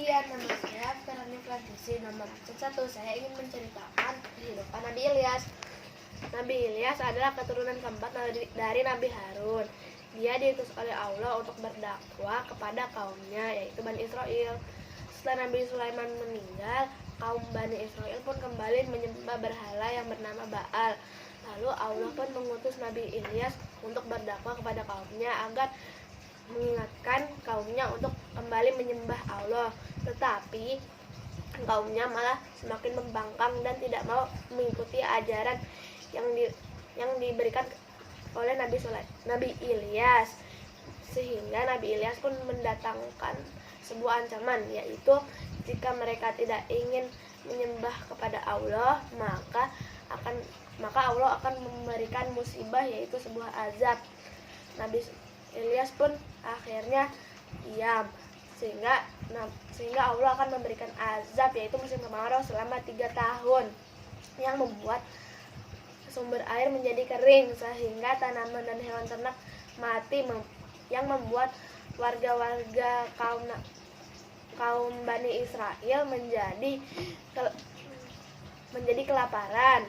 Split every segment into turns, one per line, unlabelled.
Budian, nama saya Ferani Francisi. Nomor absen 1, saya ingin menceritakan kehidupan Nabi Ilyas. Nabi Ilyas adalah keturunan keempat dari Nabi Harun. Dia diutus oleh Allah untuk berdakwah kepada kaumnya, yaitu Bani Israel. Setelah Nabi Sulaiman meninggal, kaum Bani Israel pun kembali menyembah berhala yang bernama Baal. Lalu Allah pun mengutus Nabi Ilyas untuk berdakwah kepada kaumnya agar mengingatkan kaumnya untuk kembali menyembah Allah. Tetapi kaumnya malah semakin membangkang dan tidak mau mengikuti ajaran yang diberikan oleh Nabi Ilyas. Sehingga Nabi Ilyas pun mendatangkan sebuah ancaman, yaitu jika mereka tidak ingin menyembah kepada Allah, maka Allah akan memberikan musibah, yaitu sebuah azab. Nabi Ilyas pun akhirnya diam, sehingga Allah akan memberikan azab, yaitu musim kemarau selama 3 tahun yang membuat sumber air menjadi kering, sehingga tanaman dan hewan ternak mati, yang membuat warga-warga kaum Bani Israel menjadi kelaparan.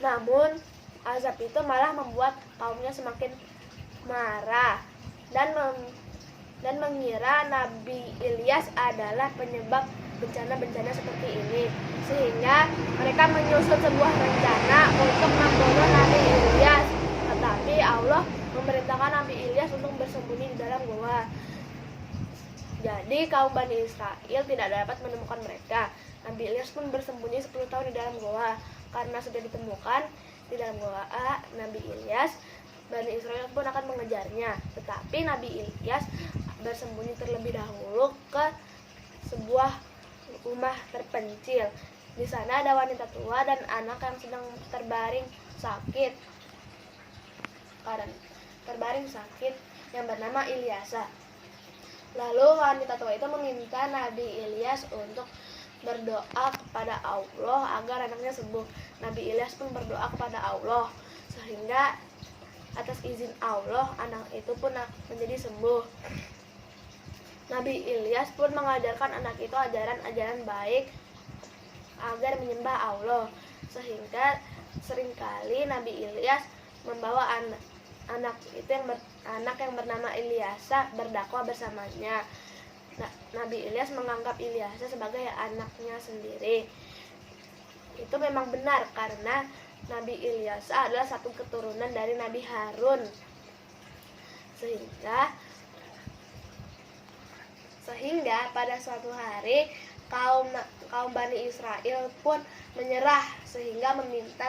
Namun azab itu malah membuat kaumnya semakin marah dan mengira Nabi Ilyas adalah penyebab bencana-bencana seperti ini, sehingga mereka menyusun sebuah rencana untuk membunuh Nabi Ilyas. Tetapi Allah memerintahkan Nabi Ilyas untuk bersembunyi di dalam gua. Jadi kaum Bani Israel tidak dapat menemukan mereka. Nabi Ilyas pun bersembunyi 10 tahun di dalam gua. Karena sudah ditemukan di dalam gua Nabi Ilyas, Bani Israel pun akan mengejarnya. Tetapi Nabi Ilyas bersembunyi terlebih dahulu ke sebuah rumah terpencil. Di sana ada wanita tua dan anak yang sedang terbaring sakit yang bernama Ilyasa. Lalu wanita tua itu meminta Nabi Ilyas untuk berdoa kepada Allah agar anaknya sembuh. Nabi Ilyas pun berdoa kepada Allah, sehingga atas izin Allah anak itu pun menjadi sembuh. Nabi Ilyas pun mengajarkan anak itu ajaran-ajaran baik agar menyembah Allah, sehingga seringkali Nabi Ilyas membawa anak yang bernama Ilyasa berdakwah bersamanya. Nabi Ilyas menganggap Ilyasa sebagai anaknya sendiri. Itu memang benar, karena Nabi Ilyas adalah satu keturunan dari Nabi Harun. Sehingga pada suatu hari kaum Bani Israel pun menyerah, sehingga meminta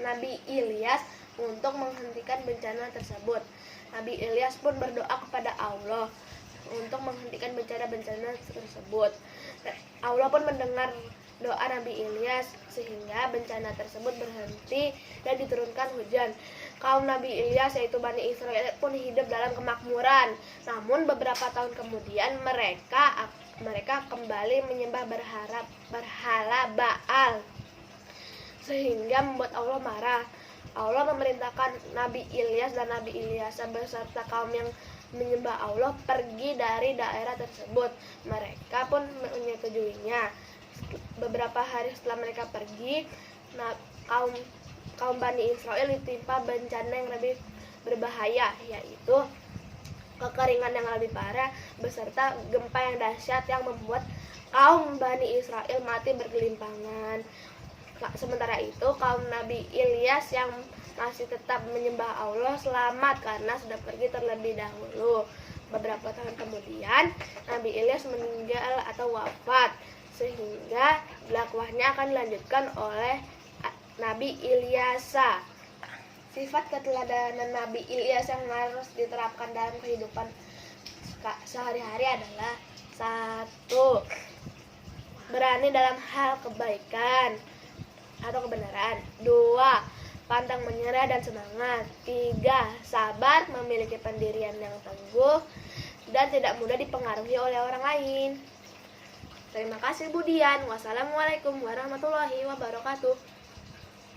Nabi Ilyas untuk menghentikan bencana tersebut. Nabi Ilyas pun berdoa kepada Allah untuk menghentikan bencana-bencana tersebut. Allah pun mendengar doa Nabi Ilyas, sehingga bencana tersebut berhenti dan diturunkan hujan. Kaum Nabi Ilyas, yaitu Bani Israel, pun hidup dalam kemakmuran. Namun beberapa tahun kemudian mereka kembali menyembah berhala Baal, sehingga membuat Allah marah. Allah memerintahkan Nabi Ilyas dan Nabi Ilyasa beserta kaum yang menyembah Allah pergi dari daerah tersebut. Mereka pun menyetujuinya. Beberapa hari setelah mereka pergi, kaum Bani Israel ditimpa bencana yang lebih berbahaya, yaitu kekeringan yang lebih parah beserta gempa yang dahsyat yang membuat kaum Bani Israel mati bergelimpangan. Sementara itu kaum Nabi Ilyas yang masih tetap menyembah Allah selamat karena sudah pergi terlebih dahulu. Beberapa tahun kemudian Nabi Ilyas meninggal atau wafat, sehingga dakwahnya akan dilanjutkan oleh Nabi Ilyasa. Sifat keteladanan Nabi Ilyas yang harus diterapkan dalam kehidupan sehari-hari adalah: 1. Berani dalam hal kebaikan atau kebenaran. 2. Pantang menyerah dan semangat. 3. Sabar, memiliki pendirian yang teguh dan tidak mudah dipengaruhi oleh orang lain. Terima kasih Budian. Wassalamualaikum warahmatullahi wabarakatuh.